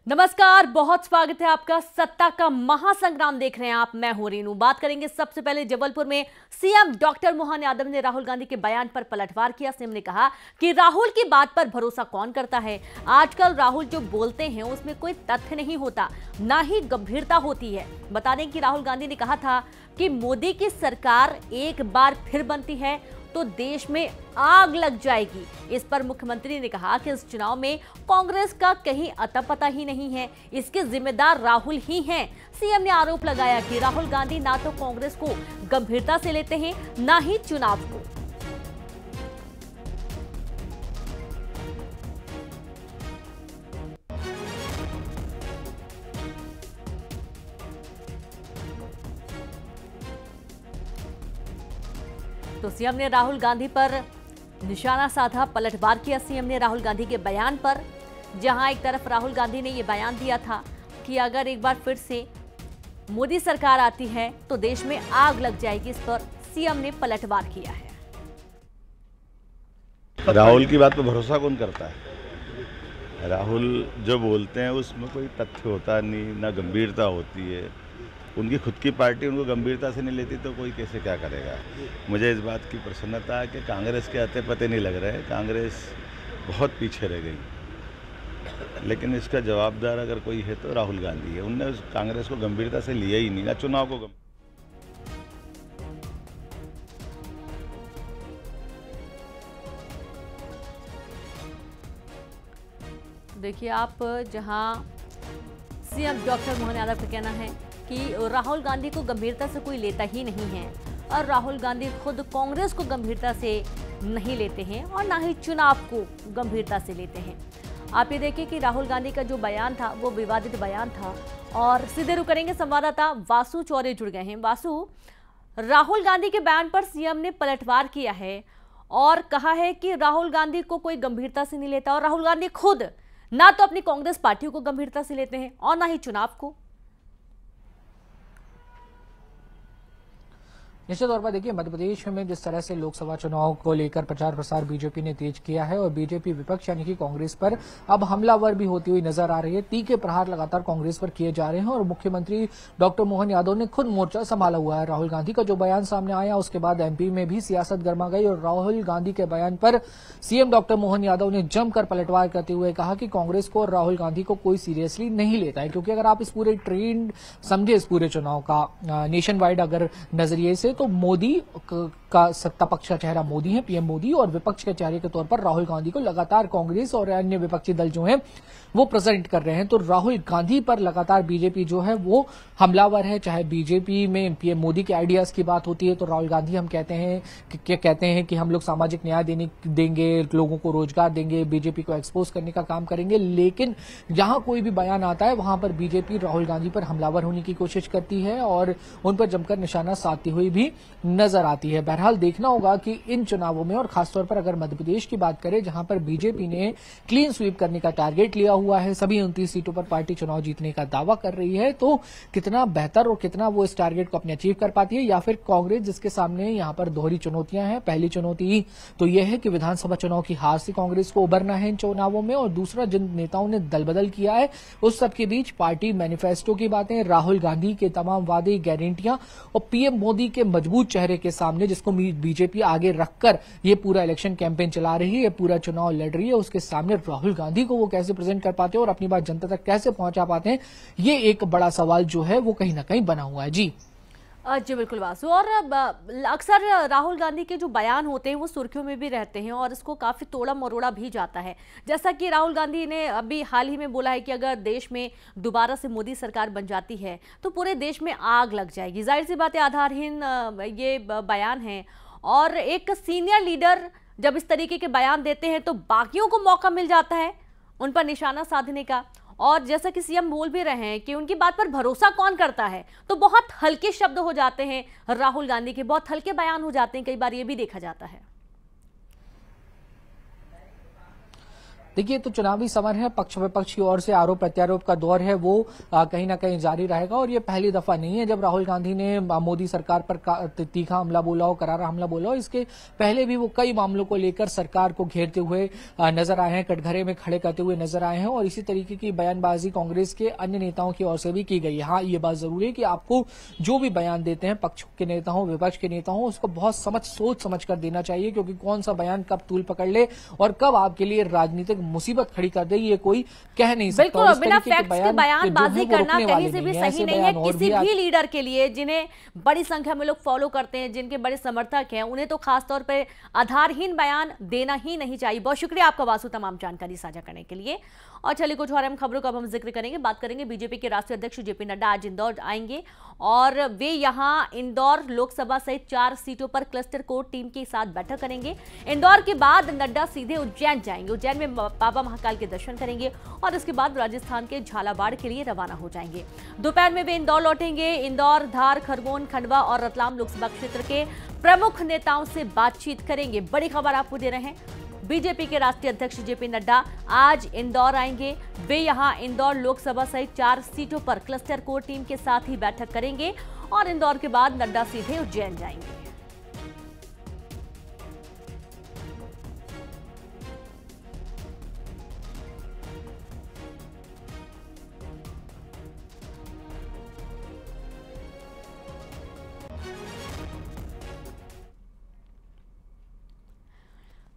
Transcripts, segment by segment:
नमस्कार, बहुत स्वागत है आपका। सत्ता का महासंग्राम देख रहे हैं आप। मैं हूं रीनू। बात करेंगे सबसे पहले जबलपुर में सीएम डॉक्टर मोहन यादव ने राहुल गांधी के बयान पर पलटवार किया। सीएम ने कहा कि राहुल की बात पर भरोसा कौन करता है। आजकल राहुल जो बोलते हैं उसमें कोई तथ्य नहीं होता, ना ही गंभीरता होती है। बता दें कि राहुल गांधी ने कहा था कि मोदी की सरकार एक बार फिर बनती है तो देश में आग लग जाएगी। इस पर मुख्यमंत्री ने कहा कि इस चुनाव में कांग्रेस का कहीं अता पता ही नहीं है, इसके जिम्मेदार राहुल ही हैं। सीएम ने आरोप लगाया कि राहुल गांधी ना तो कांग्रेस को गंभीरता से लेते हैं, ना ही चुनाव को। तो सीएम ने राहुल गांधी पर निशाना साधा, पलटवार किया सीएम ने राहुल गांधी के बयान पर। जहां एक तरफ राहुल गांधी ने यह बयान दिया था कि अगर एक बार फिर से मोदी सरकार आती है तो देश में आग लग जाएगी, इस पर सीएम ने पलटवार किया है। राहुल की बात पर भरोसा कौन करता है? राहुल जो बोलते हैं उसमें कोई तथ्य होता नहीं, ना गंभीरता होती है। उनकी खुद की पार्टी उनको गंभीरता से नहीं लेती तो कोई कैसे क्या करेगा। मुझे इस बात की प्रसन्नता है कि कांग्रेस के अते पते नहीं लग रहे। कांग्रेस बहुत पीछे रह गई, लेकिन इसका जवाबदार अगर कोई है तो राहुल गांधी है। उनने उस कांग्रेस को गंभीरता से लिया ही नहीं, ना चुनाव को। देखिए आप, जहां सीएम डॉक्टर मोहन यादव का कहना है कि राहुल गांधी को गंभीरता से कोई लेता ही नहीं है और राहुल गांधी खुद कांग्रेस को गंभीरता से नहीं लेते हैं और ना ही चुनाव को गंभीरता से लेते हैं। आप ये देखिए कि राहुल गांधी का जो बयान था वो विवादित बयान था। और सीधे रुक करेंगे, संवाददाता वासु चौरे जुड़ गए हैं। वासु, राहुल गांधी के बयान पर सीएम ने पलटवार किया है और कहा है कि राहुल गांधी को कोई गंभीरता से नहीं लेता और राहुल गांधी खुद ना तो अपनी कांग्रेस पार्टी को गंभीरता से लेते हैं और ना ही चुनाव को। निश्चित तौर पर देखिए, मध्य प्रदेश में जिस तरह से लोकसभा चुनाव को लेकर प्रचार प्रसार बीजेपी ने तेज किया है और बीजेपी विपक्ष यानी कि कांग्रेस पर अब हमलावर भी होती हुई नजर आ रही है। तीखे प्रहार लगातार कांग्रेस पर किए जा रहे हैं और मुख्यमंत्री डॉक्टर मोहन यादव ने खुद मोर्चा संभाला हुआ है। राहुल गांधी का जो बयान सामने आया उसके बाद एमपी में भी सियासत गर्मा गई और राहुल गांधी के बयान पर सीएम डॉक्टर मोहन यादव ने जमकर पलटवार करते हुए कहा कि कांग्रेस को और राहुल गांधी को कोई सीरियसली नहीं लेता है। क्योंकि अगर आप इस पूरे ट्रेंड समझे, इस पूरे चुनाव का नेशन वाइड अगर नजरिए से, तो मोदी का सत्ता पक्ष का चेहरा मोदी है, पीएम मोदी, और विपक्ष के चेहरे के तौर पर राहुल गांधी को लगातार कांग्रेस और अन्य विपक्षी दल जो हैं वो प्रेजेंट कर रहे हैं। तो राहुल गांधी पर लगातार बीजेपी जो है वो हमलावर है। चाहे बीजेपी में पीएम मोदी के आइडियाज की बात होती है तो राहुल गांधी हम कहते हैं कि हम लोग सामाजिक न्याय देंगे, लोगों को रोजगार देंगे, बीजेपी को एक्सपोज करने का काम करेंगे। लेकिन जहां कोई भी बयान आता है वहां पर बीजेपी राहुल गांधी पर हमलावर होने की कोशिश करती है और उन पर जमकर निशाना साधती हुई भी नजर आती है। बहरहाल देखना होगा कि इन चुनावों में, और खासतौर पर अगर मध्य प्रदेश की बात करें जहां पर बीजेपी ने क्लीन स्वीप करने का टारगेट लिया हुआ है, सभी 29 सीटों पर पार्टी चुनाव जीतने का दावा कर रही है, तो कितना बेहतर और कितना वो इस टारगेट को अपने अचीव कर पाती है, या फिर कांग्रेस जिसके सामने यहां पर दोहरी चुनौतियां हैं। पहली चुनौती तो यह है कि विधानसभा चुनाव की हार से कांग्रेस को उबरना है इन चुनावों में, और दूसरा जिन नेताओं ने दल बदल किया है उस सबके बीच पार्टी मैनिफेस्टो की बातें, राहुल गांधी के तमाम वादे गारंटियां और पीएम मोदी के मजबूत चेहरे के सामने, जिसको बीजेपी आगे रखकर ये पूरा इलेक्शन कैंपेन चला रही है, ये पूरा चुनाव लड़ रही है, उसके सामने राहुल गांधी को वो कैसे प्रेजेंट कर पाते हैं और अपनी बात जनता तक कैसे पहुंचा पाते हैं, ये एक बड़ा सवाल जो है वो कहीं ना कहीं बना हुआ है। जी बिल्कुल वासु। और अक्सर राहुल गांधी के जो बयान होते हैं वो सुर्खियों में भी रहते हैं और इसको काफी तोड़ा मरोड़ा भी जाता है। जैसा कि राहुल गांधी ने अभी हाल ही में बोला है कि अगर देश में दोबारा से मोदी सरकार बन जाती है तो पूरे देश में आग लग जाएगी। जाहिर सी बात है, आधारहीन ये बयान है और एक सीनियर लीडर जब इस तरीके के बयान देते हैं तो बाकियों को मौका मिल जाता है उन पर निशाना साधने का। और जैसा कि सीएम बोल भी रहे हैं कि उनकी बात पर भरोसा कौन करता है, तो बहुत हल्के शब्द हो जाते हैं राहुल गांधी के, बहुत हल्के बयान हो जाते हैं, कई बार ये भी देखा जाता है। देखिए, तो चुनावी समर है, पक्ष विपक्ष की ओर से आरोप प्रत्यारोप का दौर है, वो कहीं ना कहीं जारी रहेगा। और ये पहली दफा नहीं है जब राहुल गांधी ने मोदी सरकार पर तीखा हमला बोला हो, करारा हमला बोला हो। इसके पहले भी वो कई मामलों को लेकर सरकार को घेरते हुए नजर आए हैं, कटघरे में खड़े करते हुए नजर आए हैं, और इसी तरीके की बयानबाजी कांग्रेस के अन्य नेताओं की ओर से भी की गई है। हाँ, ये बात जरूरी है कि आपको जो भी बयान देते हैं, पक्ष के नेता हो, विपक्ष के नेता हो, उसको बहुत सोच समझ कर देना चाहिए, क्योंकि कौन सा बयान कब तूल पकड़ ले और कब आपके लिए राजनीतिक मुसीबत खड़ी कर दे, ये कोई कह नहीं सकता। बिल्कुल, बिना फैक्ट्स के बयानबाजी करना कहीं से भी सही नहीं है किसी भी लीडर के लिए, जिन्हें बड़ी संख्या में लोग फॉलो करते हैं, जिनके बड़े समर्थक हैं, उन्हें तो खासतौर पर आधारहीन बयान देना ही नहीं चाहिए। बहुत शुक्रिया आपका वासु, तमाम जानकारी साझा करने के लिए। और चलिए कुछ और अहम खबरों का अब हम जिक्र करेंगे। बात करेंगे बीजेपी के राष्ट्रीय अध्यक्ष जेपी नड्डा आज इंदौर आएंगे और वे यहां इंदौर लोकसभा सहित 4 सीटों पर क्लस्टर कोर टीम के साथ बैठक करेंगे। इंदौर के बाद नड्डा सीधे उज्जैन जाएंगे, उज्जैन में बाबा महाकाल के दर्शन करेंगे और इसके बाद राजस्थान के झालावाड़ के लिए रवाना हो जाएंगे। दोपहर में वे इंदौर लौटेंगे। इंदौर, धार, खरगोन, खंडवा और रतलाम लोकसभा क्षेत्र के प्रमुख नेताओं से बातचीत करेंगे। बड़ी खबर आपको दे रहे हैं, बीजेपी के राष्ट्रीय अध्यक्ष जेपी नड्डा आज इंदौर आएंगे। वे यहां इंदौर लोकसभा सहित 4 सीटों पर क्लस्टर कोर टीम के साथ ही बैठक करेंगे और इंदौर के बाद नड्डा सीधे उज्जैन जाएंगे।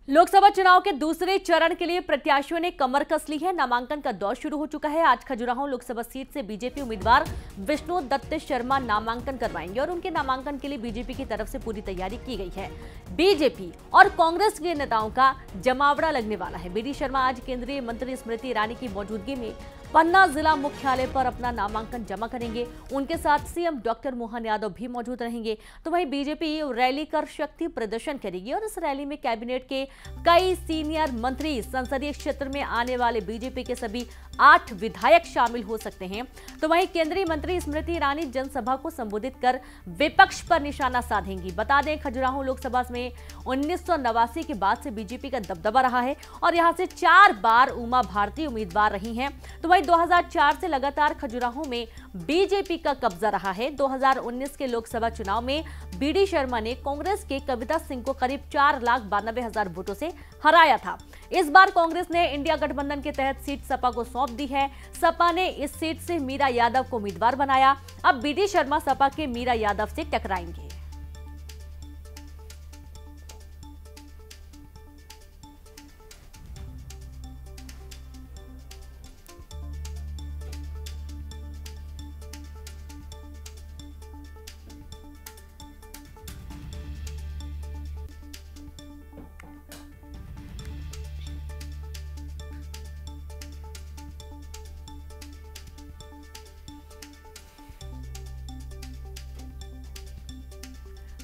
लोकसभा चुनाव के दूसरे चरण के लिए प्रत्याशियों ने कमर कस ली है। नामांकन का दौर शुरू हो चुका है। आज खजुराहो लोकसभा सीट से बीजेपी उम्मीदवार विष्णु दत्त शर्मा नामांकन करवाएंगे और उनके नामांकन के लिए बीजेपी की तरफ से पूरी तैयारी की गई है। बीजेपी और कांग्रेस के नेताओं का जमावड़ा लगने वाला है। बीडी शर्मा आज केंद्रीय मंत्री स्मृति ईरानी की मौजूदगी में पन्ना जिला मुख्यालय पर अपना नामांकन जमा करेंगे। उनके साथ सीएम डॉक्टर मोहन यादव भी मौजूद रहेंगे। तो वहीं बीजेपी रैली कर शक्ति प्रदर्शन करेगी और इस रैली में कैबिनेट के कई सीनियर मंत्री, संसदीय क्षेत्र में आने वाले बीजेपी के सभी 8 विधायक शामिल हो सकते हैं। तो वहीं केंद्रीय मंत्री स्मृति ईरानी जनसभा को संबोधित कर विपक्ष पर निशाना साधेंगी। बता दें, खजुराहो लोकसभा में 1989 के बाद से बीजेपी का दबदबा रहा है और यहां से 4 बार उमा भारती उम्मीदवार रही हैं। तो वहीं 2004 से लगातार खजुराहो में बीजेपी का कब्जा रहा है। 2019 के लोकसभा चुनाव में बीडी शर्मा ने कांग्रेस के कविता सिंह को करीब 4,92,000 वोटों से हराया था। इस बार कांग्रेस ने इंडिया गठबंधन के तहत सीट सपा को सौंप दी है। सपा ने इस सीट से मीरा यादव को उम्मीदवार बनाया। अब बीडी शर्मा सपा के मीरा यादव से टकराएंगे।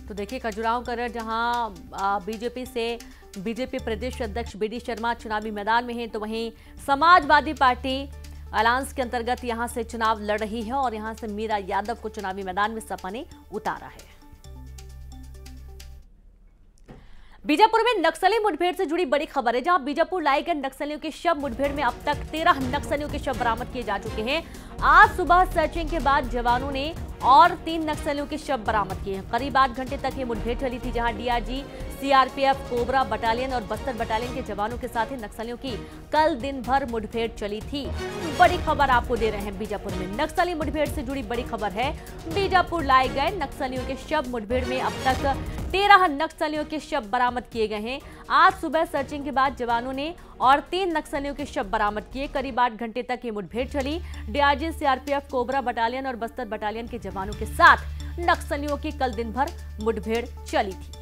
तो देखिए, खजुराहो करण जहां बीजेपी प्रदेश अध्यक्ष बीडी शर्मा चुनावी मैदान में हैं, तो वहीं समाजवादी पार्टी अलायंस के अंतर्गत यहां से चुनाव लड़ रही है और यहां से मीरा यादव को चुनावी मैदान में सपा ने उतारा है। बीजापुर में नक्सली मुठभेड़ से जुड़ी बड़ी खबर है, जहां बीजापुर लाए गए नक्सलियों के शव मुठभेड़ में अब तक 13 नक्सलियों के शव बरामद किए जा चुके हैं। आज सुबह सर्चिंग के बाद जवानों ने और 3 नक्सलियों के शव बरामद किए हैं। करीब 8 घंटे तक ये मुठभेड़ चली थी, जहां डीआरजी, सीआरपीएफ, कोबरा बटालियन और बस्तर बटालियन के जवानों के साथ ही नक्सलियों की कल दिन भर मुठभेड़ चली थी। बड़ी खबर आपको दे रहे हैं बीजापुर में नक्सली मुठभेड़ से जुड़ी बड़ी खबर है। बीजापुर लाए गए नक्सलियों के शव मुठभेड़ में अब तक 13 नक्सलियों के शव बरामद किए गए हैं। आज सुबह सर्चिंग के बाद जवानों ने और 3 नक्सलियों के शव बरामद किए। करीब 8 घंटे तक ये मुठभेड़ चली। डीआरजी, सीआरपीएफ, कोबरा बटालियन और बस्तर बटालियन के जवानों के साथ नक्सलियों की कल दिन भर मुठभेड़ चली थी।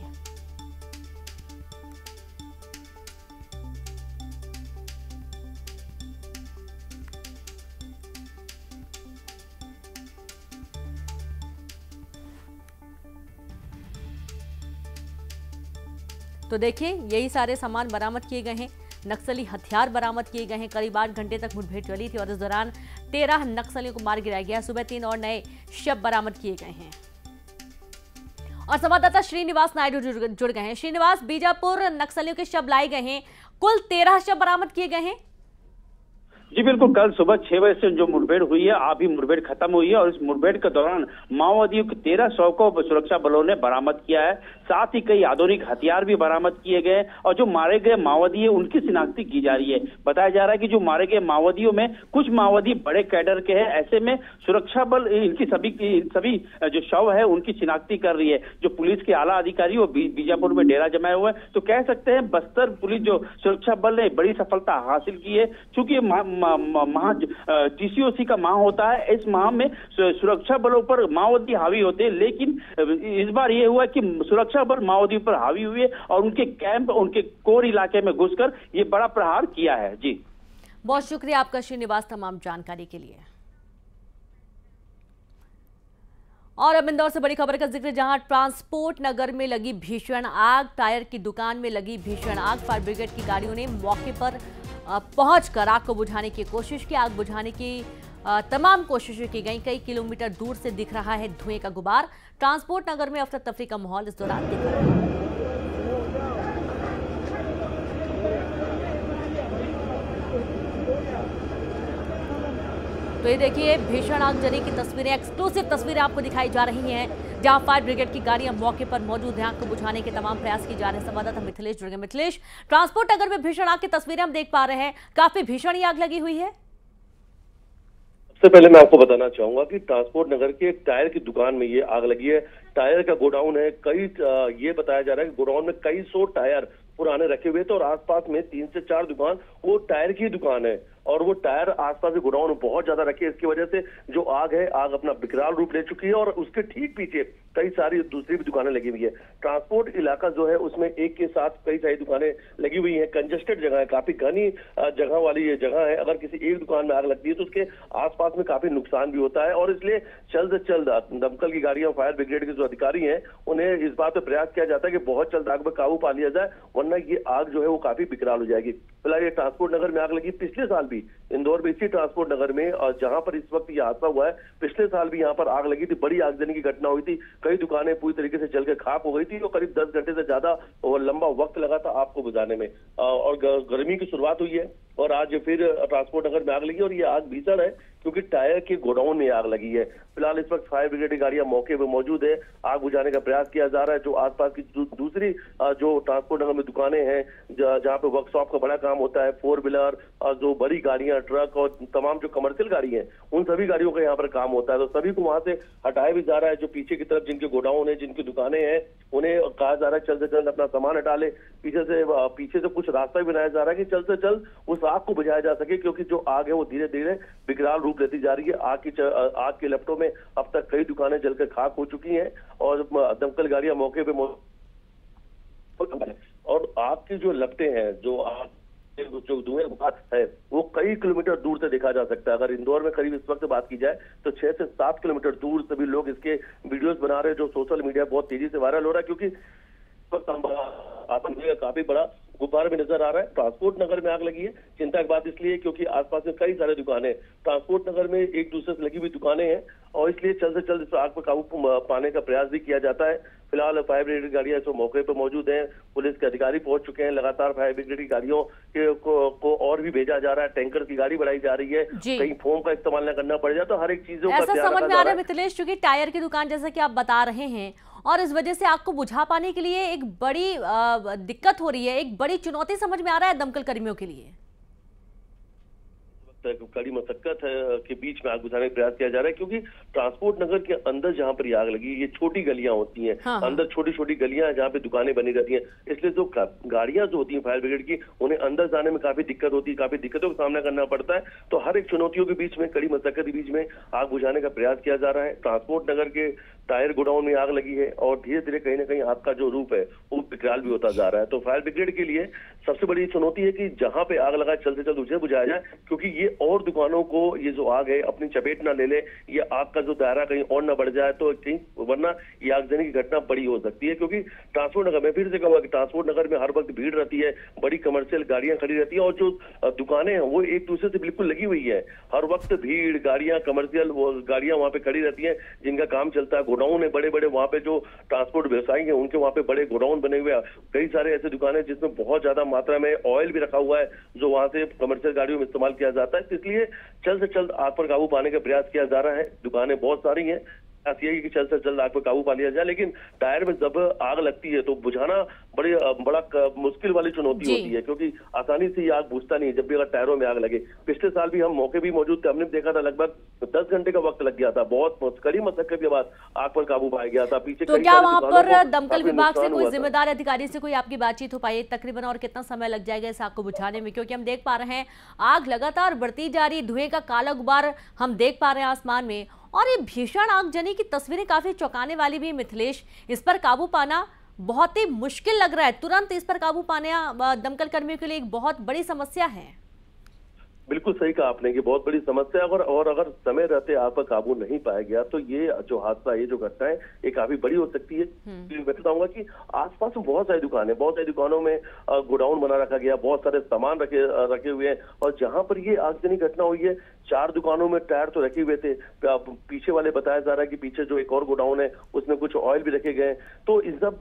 तो देखिए, यही सारे सामान बरामद किए गए हैं। नक्सली हथियार बरामद किए गए हैं। करीब 8 घंटे तक मुठभेड़ चली थी और इस दौरान 13 नक्सलियों को मार गिराया गया। सुबह 3 और नए शव बरामद किए गए हैं। और संवाददाता श्रीनिवास नायडू जुड़ गए हैं। श्रीनिवास, बीजापुर नक्सलियों के शव लाए गए हैं, कुल 13 शव बरामद किए गए हैं। जी बिल्कुल, कल सुबह 6 बजे से जो मुठभेड़ हुई है, अभी मुठभेड़ खत्म हुई है और इस मुठभेड़ के दौरान माओवादियों के 13 शव को सुरक्षा बलों ने बरामद किया है। साथ ही कई आधुनिक हथियार भी बरामद किए गए और जो मारे गए माओवादी है उनकी शिनाख्ती की जा रही है। बताया जा रहा है कि जो मारे गए माओवादियों में कुछ माओवादी बड़े कैडर के हैं। ऐसे में सुरक्षा बल इनकी सभी जो शव है उनकी शिनाख्ती कर रही है। जो पुलिस के आला अधिकारी वो बीजापुर में डेरा जमाए हुए हैं। तो कह सकते हैं बस्तर पुलिस जो सुरक्षा बल ने बड़ी सफलता हासिल की है। चूंकि माह टीसीओसी का माह होता है, इस माह में सुरक्षा बलों पर माओवादी हावी होते हैं, लेकिन इस बार ये हुआ कि सुरक्षा बल माओवादियों पर हावी हुए और उनके कैंप, उनके कोर इलाके में घुसकर ये बड़ा प्रहार किया है। जी बहुत शुक्रिया आपका श्रीनिवास तमाम जानकारी के लिए। और अब इंदौर से बड़ी खबर का जिक्र, जहां ट्रांसपोर्ट नगर में लगी भीषण आग, टायर की दुकान में लगी भीषण आग। फायर ब्रिगेड की गाड़ियों ने मौके पर पहुंचकर आग को बुझाने की कोशिश की। आग बुझाने की तमाम कोशिशें की गई। कई किलोमीटर दूर से दिख रहा है धुएं का गुबार। ट्रांसपोर्ट नगर में अफरा तफरी का माहौल इस दौरान दिख रहा है। तो ये देखिए भीषण आगजनी की तस्वीरें, एक्सक्लूसिव तस्वीरें आपको दिखाई जा रही हैं, जहां फायर ब्रिगेड की गाड़ियां मौके पर मौजूद हैं। आग को बुझाने के तमाम प्रयास किए जा रहे हैं। संवाददाता मिथिलेश जुड़ गए। मिथिलेश, ट्रांसपोर्ट नगर में भीषण आग की तस्वीरें हम देख पा रहे हैं, काफी भीषण ही आग लगी हुई है। सबसे पहले मैं आपको बताना चाहूंगा कि ट्रांसपोर्ट नगर के एक टायर की दुकान में ये आग लगी है। टायर का गोडाउन है। ये बताया जा रहा है कि गोडाउन में कई सौ टायर पुराने रखे हुए थे और आसपास में 3 से 4 दुकान वो टायर की दुकान है और वो टायर आसपास के गोडाउन में बहुत ज्यादा रखे। इसकी वजह से जो आग है, आग अपना विकराल रूप ले चुकी है और उसके ठीक पीछे कई सारी दूसरी भी दुकानें लगी हुई है। ट्रांसपोर्ट इलाका जो है उसमें एक के साथ कई सारी दुकानें लगी हुई हैं। कंजेस्टेड जगह है, काफी घनी जगह वाली ये जगह है। अगर किसी एक दुकान में आग लगती है तो उसके आसपास में काफी नुकसान भी होता है और इसलिए जल्द से जल्द दमकल की गाड़ियां, फायर ब्रिगेड के जो अधिकारी हैं, उन्हें इस बात पर प्रयास किया जाता है कि बहुत जल्द आग पर काबू पा लिया जाए, वरना ये आग जो है वो काफी विकराल हो जाएगी। फिलहाल ये ट्रांसपोर्ट नगर में आग लगी। पिछले साल भी इंदौर में इसी ट्रांसपोर्ट नगर में और जहां पर इस वक्त ये हादसा हुआ है, पिछले साल भी यहाँ पर आग लगी थी। बड़ी आगजनी की घटना हुई थी। कई दुकानें पूरी तरीके से जलकर खाक हो गई थी और करीब 10 घंटे से ज्यादा और लंबा वक्त लगा था आग को बुझाने में। और गर्मी की शुरुआत हुई है और आज फिर ट्रांसपोर्ट नगर में आग लगी और ये आग भीषण है क्योंकि टायर के गोडाउन में आग लगी है। फिलहाल इस वक्त फायर ब्रिगेड की गाड़ियां मौके पर मौजूद है। आग बुझाने का प्रयास किया जा रहा है। जो आसपास की दूसरी जो ट्रांसपोर्ट नगर में दुकानें हैं, जहाँ पे वर्कशॉप का बड़ा काम होता है, 4 व्हीलर, जो बड़ी गाड़ियां, ट्रक और तमाम जो कमर्शियल गाड़ी है, उन सभी गाड़ियों का यहाँ पर काम होता है। तो सभी को वहां से हटाया भी जा रहा है। जो पीछे की तरफ जिनके गोडाउन है, जिनकी दुकानें हैं, उन्हें कहा जा रहा है जल्द से जल्द अपना सामान हटा ले। पीछे से कुछ रास्ता भी बनाया जा रहा है कि जल्द से जल्द उस आग को बुझाया जा सके, क्योंकि जो आग है वो धीरे धीरे विकराल रूप लेती जा रही है। आग के लपटों में अब तक कई दुकानें जलकर खाक हो चुकी हैं और दमकल गाड़ियां मौके पे और आग की जो लपटें हैं, जो धुएं है, वो कई किलोमीटर दूर से देखा जा सकता है। अगर इंदौर में करीब इस वक्त बात की जाए तो 6 से 7 किलोमीटर दूर से भी लोग इसके वीडियोस बना रहे हैं, जो सोशल मीडिया बहुत तेजी से वायरल हो रहा है, क्योंकि आतंक का काफी बड़ा गुब्बार भी नजर आ रहा है। ट्रांसपोर्ट नगर में आग लगी है। चिंता की बात इसलिए क्योंकि आसपास में कई सारे दुकानें, ट्रांसपोर्ट नगर में एक दूसरे से लगी हुई दुकानें हैं और इसलिए जल्द से जल्द इस आग पर काबू पाने का प्रयास भी किया जाता है। फिलहाल फायर ब्रिगेड की गाड़ियां तो मौके पर मौजूद हैं। पुलिस के अधिकारी पहुंच चुके हैं। लगातार फायर ब्रिगेड की गाड़ियों को और भी भेजा जा रहा है। टैंकर की गाड़ी बढ़ाई जा रही है। कहीं फोम का इस्तेमाल न करना पड़ जाए तो हर एक चीजों का ऐसा समझ में आ रहा है मिथिलेश, क्योंकि टायर की दुकान जैसा कि आप बता रहे हैं और इस वजह से आग को बुझा पाने के लिए एक बड़ी दिक्कत हो रही है, एक बड़ी चुनौती समझ में आ रहा है दमकल कर्मियों के लिए। कड़ी मशक्कत के बीच में आग बुझाने का प्रयास किया जा रहा है, क्योंकि ट्रांसपोर्ट नगर के अंदर जहां पर आग लगी, ये छोटी गलियां होती हैं। हाँ। अंदर छोटी छोटी गलियां हैं जहां पे दुकानें बनी रहती हैं, इसलिए जो गाड़ियां जो होती हैं फायर ब्रिगेड की, उन्हें अंदर जाने में काफी दिक्कत होती है, काफी दिक्कतों का सामना करना पड़ता है। तो हर एक चुनौतियों के बीच में, कड़ी मशक्कत के बीच में आग बुझाने का प्रयास किया जा रहा है। ट्रांसपोर्ट नगर के टायर गोडाउन में आग लगी है और धीरे धीरे कहीं ना कहीं आग का जो रूप है वो विकराल भी होता जा रहा है। तो फायर ब्रिगेड के लिए सबसे बड़ी चुनौती है कि जहां पे आग लगा जल्द से जल्द उसे बुझाया जाए, क्योंकि ये और दुकानों को ये जो आग है अपनी चपेट ना ले ले, ये आग का जो दायरा कहीं और ना बढ़ जाए, तो कहीं वरना ये आगजनी की घटना बड़ी हो सकती है। क्योंकि ट्रांसपोर्ट नगर में फिर से कहूंगा कि ट्रांसपोर्ट नगर में हर वक्त भीड़ रहती है, बड़ी कमर्शियल गाड़ियां खड़ी रहती है और जो दुकानें हैं वो एक दूसरे से बिल्कुल लगी हुई है। हर वक्त भीड़, गाड़ियां, कमर्शियल गाड़ियां वहां पे खड़ी रहती है जिनका काम चलता है। गोडाउन है बड़े बड़े, वहां पे जो ट्रांसपोर्ट व्यवसायी है उनके वहां पे बड़े गोडाउन बने हुए हैं। कई सारे ऐसे दुकानें जिसमें बहुत ज्यादा मात्रा में ऑयल भी रखा हुआ है जो वहां से कमर्शियल गाड़ियों में इस्तेमाल किया जाता है। इसलिए जल्द से जल्द आग पर काबू पाने का प्रयास किया जा रहा है। दुकानें बहुत सारी हैं, यही कि जल्द से जल्द आग पर काबू पा लिया जाए। लेकिन टायर में जब आग लगती है तो बुझाना बड़ा मुश्किल वाली चुनौती होती है, क्योंकि आसानी से ये आग बुझता नहीं जब भी अगर टायरों में आग लगे। पिछले साल भी हम मौके भी मौजूद थे, हमने देखा था लगभग 10 घंटे का वक्त लग गया था। बहुत कड़ी मशक्कत के बाद आग पर काबू पाया गया था। पीछे तो क्या वहां पर दमकल विभाग से कोई जिम्मेदार अधिकारी से कोई आपकी बातचीत हो पाई है तकरीबन, और कितना समय लग जाएगा इस आग को बुझाने में? क्योंकि हम देख पा रहे हैं आग लगातार बढ़ती जा रही, धुएं का काला गुबार हम देख पा रहे हैं आसमान में, और ये भीषण आगजनी की तस्वीरें काफी चौंकाने वाली भी। मिथिलेश, इस पर काबू पाना बहुत ही मुश्किल लग रहा है, तुरंत इस पर काबू पाना दमकल कर्मियों के लिए एक बहुत बड़ी समस्या है। बिल्कुल सही कहा आपने कि बहुत बड़ी समस्या है, और अगर समय रहते आग पर काबू नहीं पाया गया तो ये जो हादसा, ये जो घटना है ये काफी बड़ी हो सकती है। मैं बताऊंगा कि आसपास में बहुत सारी दुकानें, बहुत सारी दुकानों में गोडाउन बना रखा गया, बहुत सारे सामान रखे हुए हैं, और जहां पर ये आगजनी घटना हुई है 4 दुकानों में टायर तो रखे हुए थे। पीछे वाले बताया जा रहा है कि पीछे जो एक और गोडाउन है उसमें कुछ ऑयल भी रखे गए। तो इस सब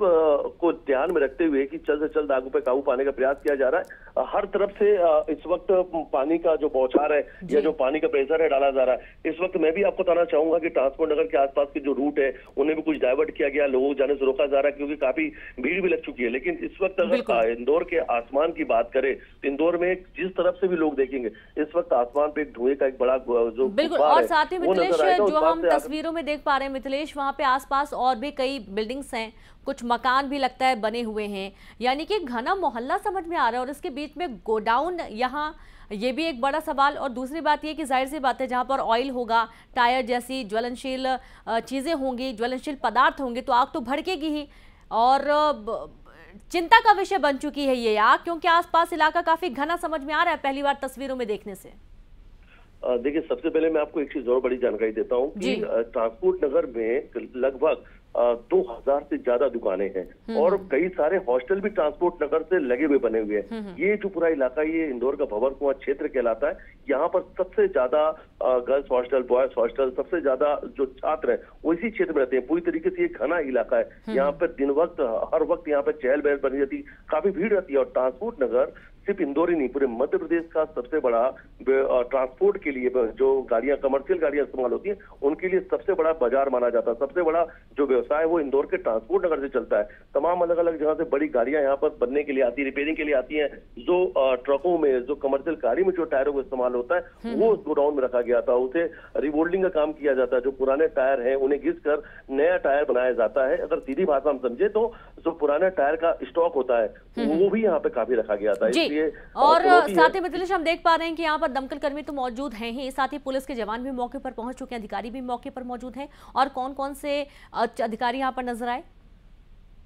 को ध्यान में रखते हुए कि जल्द से जल्द आग पर काबू पाने का प्रयास किया जा रहा है। हर तरफ से इस वक्त पानी का जो बौछार है या जो पानी का प्रेशर है डाला जा रहा है। इस वक्त मैं भी आपको बताना चाहूंगा कि ट्रांसपोर्ट नगर के आसपास के जो रूट है उन्हें भी कुछ डाइवर्ट किया गया, लोगों को जाने से रोका जा रहा है क्योंकि काफी भीड़ भी लग चुकी है। लेकिन इस वक्त अगर इंदौर के आसमान की बात करें तो इंदौर में जिस तरफ से भी लोग देखेंगे इस वक्त आसमान पे एक धुएं का एक बड़ा जो बिल्कुल, और साथ ही मिथिलेश जो हम तस्वीरों में देख पा रहे हैं मिथिलेश, वहां पे आसपास और भी कई बिल्डिंग्स हैं, कुछ मकान भी लगता है बने हुए हैं, यानी कि घना मोहल्ला समझ में आ रहा है, और इसके बीच में गोडाउन, यहाँ ये भी एक बड़ा सवाल। और दूसरी बात ये कि जाहिर सी बात है जहाँ पर ऑयल होगा, टायर जैसी ज्वलनशील चीज़ें होंगी, ज्वलनशील पदार्थ होंगे, तो आग तो भड़केगी ही। और चिंता का विषय बन चुकी है ये आग, क्योंकि आसपास इलाका काफी घना समझ में आ रहा है पहली बार तस्वीरों में देखने से। देखिए, सबसे पहले मैं आपको एक चीज और बड़ी जानकारी देता हूँ कि ट्रांसपोर्ट नगर में लगभग 2000 से ज्यादा दुकानें हैं और कई सारे हॉस्टल भी ट्रांसपोर्ट नगर से लगे हुए बने हुए हैं। ये जो पूरा इलाका, ये इंदौर का भंवर कुआं क्षेत्र कहलाता है। यहाँ पर सबसे ज्यादा गर्ल्स हॉस्टल, बॉयज हॉस्टल, सबसे ज्यादा जो छात्र हैं वो इसी क्षेत्र में रहते हैं। पूरी तरीके से ये घना इलाका है। यहाँ पर दिन वक्त, हर वक्त यहाँ पर चहल पहल बनी रहती, काफी भीड़ रहती है। और ट्रांसपोर्ट नगर सिर्फ इंदौर ही नहीं, पूरे मध्य प्रदेश का सबसे बड़ा ट्रांसपोर्ट के लिए जो गाड़ियां, कमर्शियल गाड़ियां इस्तेमाल होती हैं, उनके लिए सबसे बड़ा बाजार माना जाता है। सबसे बड़ा जो व्यवसाय है वो इंदौर के ट्रांसपोर्ट नगर से चलता है। तमाम अलग अलग जगह से बड़ी गाड़ियां यहाँ पर बनने के लिए आती है, रिपेयरिंग के लिए आती हैं। जो ट्रकों में, जो कमर्शियल गाड़ी में जो टायरों को इस्तेमाल होता है वो गोडाउन में रखा गया था। उसे रिवोल्डिंग का काम किया जाता है। जो पुराने टायर हैं उन्हें घिस कर नया टायर बनाया जाता है। अगर सीधी भाषा हम समझे तो जो पुराने टायर का स्टॉक होता है वो भी यहाँ पे काफी रखा गया था। इसलिए और साथ ही मिथिलेश हम देख पा रहे हैं कि यहाँ पर दमकल कर्मी तो मौजूद हैं ही, साथ ही पुलिस के जवान भी मौके पर पहुंच चुके हैं, अधिकारी भी मौके पर मौजूद हैं। और कौन कौन से अधिकारी यहाँ पर नजर आए?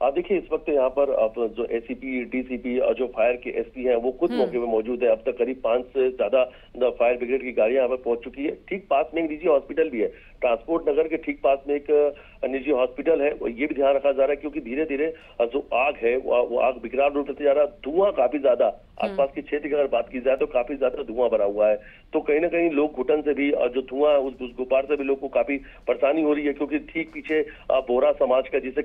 देखिए, इस वक्त यहाँ पर जो एसीपी, डीसीपी और जो फायर के एसपी हैं वो खुद मौके में मौजूद है। अब तक करीब 5 से ज्यादा फायर ब्रिगेड की गाड़ियां यहाँ पर पहुंच चुकी है। ठीक पास में एक निजी हॉस्पिटल भी है। ट्रांसपोर्ट नगर के ठीक पास में एक निजी हॉस्पिटल है। ये भी ध्यान रखा जा रहा है क्योंकि धीरे धीरे जो आग है वो आग विकराल रूप लेते जा रहा है। धुआं काफी ज्यादा, आसपास के क्षेत्र की अगर बात की जाए तो काफी ज्यादा धुआं भरा हुआ है। तो कहीं ना कहीं लोग घुटन से भी, और जो धुआं उस गुब्बार से भी लोग को काफी परेशानी हो रही है। क्योंकि ठीक पीछे बोरा समाज का, जिसे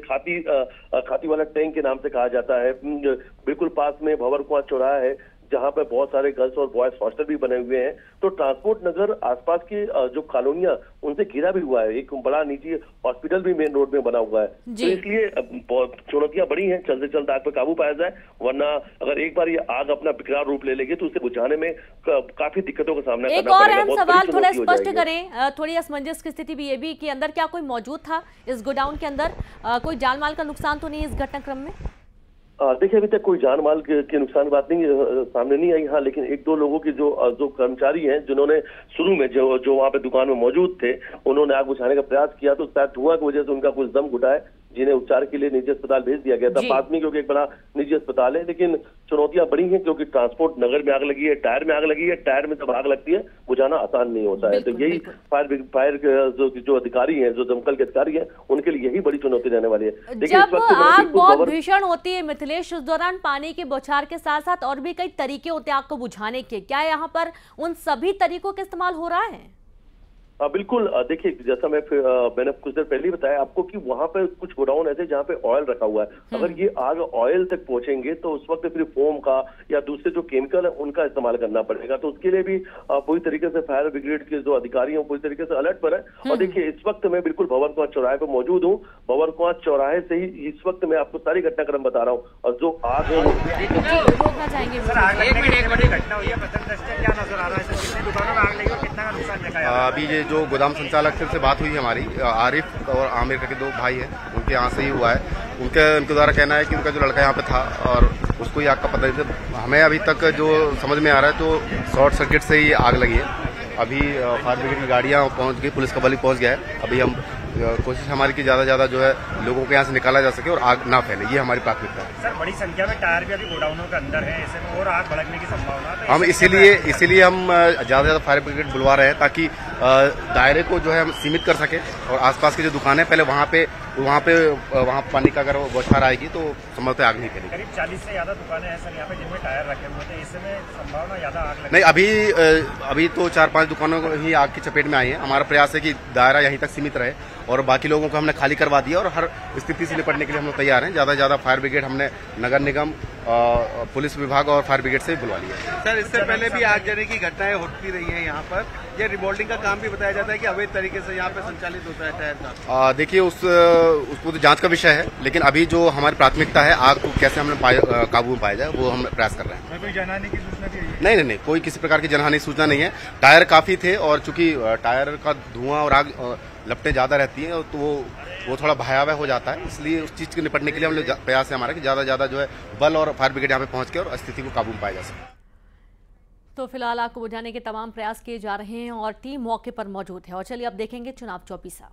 खाती वाला टैंक के नाम से कहा जाता है, बिल्कुल पास में भंवर कुआं चौराहा है जहां पर बहुत सारे गर्ल्स और बॉयज हॉस्टल भी बने हुए हैं। तो ट्रांसपोर्ट नगर आसपास की जो कॉलोनियां, उनसे घिरा भी हुआ है। एक बड़ा निजी हॉस्पिटल भी मेन रोड में बना हुआ है। तो इसलिए चुनौतियां बड़ी हैं। जल्द से जल्द आग पर काबू पाया जाए, वरना अगर एक बार ये आग अपना विकराल रूप ले लेगी तो उसे बुझाने में काफी दिक्कतों का सामना करना पड़ेगा। एक और अहम सवाल थोड़ा स्पष्ट करें, थोड़ी असमंजस की स्थिति भी ये भी कि अंदर क्या कोई मौजूद था इस गोडाउन के अंदर? कोई जान माल का नुकसान तो नहीं इस घटनाक्रम में? देखिए, अभी तक कोई जान माल के नुकसान की बात नहीं सामने नहीं आई। हाँ, लेकिन 1-2 लोगों की जो कर्मचारी हैं जिन्होंने शुरू में जो वहाँ पे दुकान में मौजूद थे, उन्होंने आग बुझाने का प्रयास किया तो शायद धुआं की वजह से उनका कुछ दम घुटा है, जिन्हें उपचार के लिए निजी अस्पताल भेज दिया गया था। जी। पास में क्योंकि एक बड़ा निजी अस्पताल है, लेकिन चुनौतियां बड़ी हैं क्योंकि ट्रांसपोर्ट नगर में आग लगी है, टायर में आग लगी है। टायर में जब आग लगती है बुझाना आसान नहीं होता है। तो बिल्कुल, यही बिल्कुल। फायर जो अधिकारी हैं, जो दमकल के अधिकारी हैं, उनके लिए यही बड़ी चुनौती रहने वाली है। देखिए, जब इस वक्त आग बिल्कुल बहुत खबर भीषण होती है मिथिलेश, उस दौरान पानी की बौछार के साथ साथ और भी कई तरीके होते हैं आग को बुझाने के, क्या यहाँ पर उन सभी तरीकों का इस्तेमाल हो रहा है? बिल्कुल। देखिए, जैसा मैंने कुछ देर पहले ही बताया आपको कि वहां पे कुछ गोडाउन ऐसे जहाँ पे ऑयल रखा हुआ है। अगर ये आग ऑयल तक पहुंचेंगे तो उस वक्त फिर फोम का या दूसरे जो केमिकल है उनका इस्तेमाल करना पड़ेगा। तो उसके लिए भी पूरी तरीके से फायर ब्रिगेड के जो अधिकारी हैं पूरी तरीके से अलर्ट पर है। और देखिए, इस वक्त मैं बिल्कुल भंवर कुआं चौराहे पर मौजूद हूँ। भंवर कुआं चौराहे से ही इस वक्त मैं आपको सारी घटनाक्रम बता रहा हूँ। और जो आग है रोकना चाहेंगे एक बड़ी घटना हुई है, प्रत्यक्षदर्शी क्या नजर आ रहा है, कितनी दुकानों में आग लगी और कितना का नुकसान देखा है? अभी ये जो गोदाम संचालक से बात हुई है हमारी, आरिफ और आमिर के दो भाई हैं, उनके यहाँ से ही हुआ है। उनके द्वारा कहना है कि उनका जो लड़का यहाँ पे था और उसको ही आग का पता नहीं था। हमें अभी तक जो समझ में आ रहा है तो शॉर्ट सर्किट से ही आग लगी है। अभी फायर ब्रिगेड की गाड़ियाँ पहुँच गई, पुलिस का बल पहुँच गया है। अभी हम कोशिश हमारी की ज्यादा जो है लोगों को यहाँ से निकाला जा सके और आग ना फैले, ये हमारी प्राथमिकता है। सर, बड़ी संख्या में टायर भी अभी गोडाउनों के अंदर है, ऐसे में और आग भड़कने की संभावना है। हम इसीलिए हम ज्यादा फायर ब्रिगेड बुलवा रहे हैं ताकि दायरे को जो है हम सीमित कर सके और आसपास की जो दुकानें पहले वहाँ पानी का अगर बौछार आएगी तो संभवतः आग नहीं फैलेगी। करीब 40 से ज्यादा दुकानें हैं सर यहाँ पे जिनमें टायर रखे हुए थे, इसमें संभावना ज्यादा आग लगने। नहीं, अभी तो 4-5 दुकानों ही आग की चपेट में आई है। हमारा प्रयास है कि दायरा यहीं तक सीमित रहे और बाकी लोगों को हमने खाली करवा दिया और हर स्थिति से निपटने के लिए हम लोग तैयार हैं। ज्यादा फायर ब्रिगेड हमने नगर निगम, पुलिस विभाग और फायर ब्रिगेड से बुलवा लिया है। सर, इससे पहले भी आगजनी की घटनाएं होती रही हैं यहाँ पर। ये रिमोल्डिंग का काम भी बताया जाता है कि अवैध तरीके से यहाँ पे संचालित होता है टायर का। देखिए, उसको तो जांच का विषय है, लेकिन अभी जो हमारी प्राथमिकता है आग को कैसे हमने काबू में पाया जाए वो हम प्रयास कर रहे हैं। कोई जनहानि की सूचना भी है? नहीं, कोई किसी प्रकार की जनहानि सूचना नहीं है। टायर काफी थे और चूंकि टायर का धुआं और आग लपटें ज्यादा रहती हैं तो वो थोड़ा भयावह हो जाता है। इसलिए उस चीज के निपटने के लिए हम लोग प्रयास है हमारा कि ज्यादा जो है बल और फायर ब्रिगेड यहाँ पे पहुंच के और स्थिति को काबू में पाया जा सके। तो फिलहाल आग को बुझाने के तमाम प्रयास किए जा रहे हैं और टीम मौके पर मौजूद है। और चलिए अब देखेंगे चुनाव चौपीसा।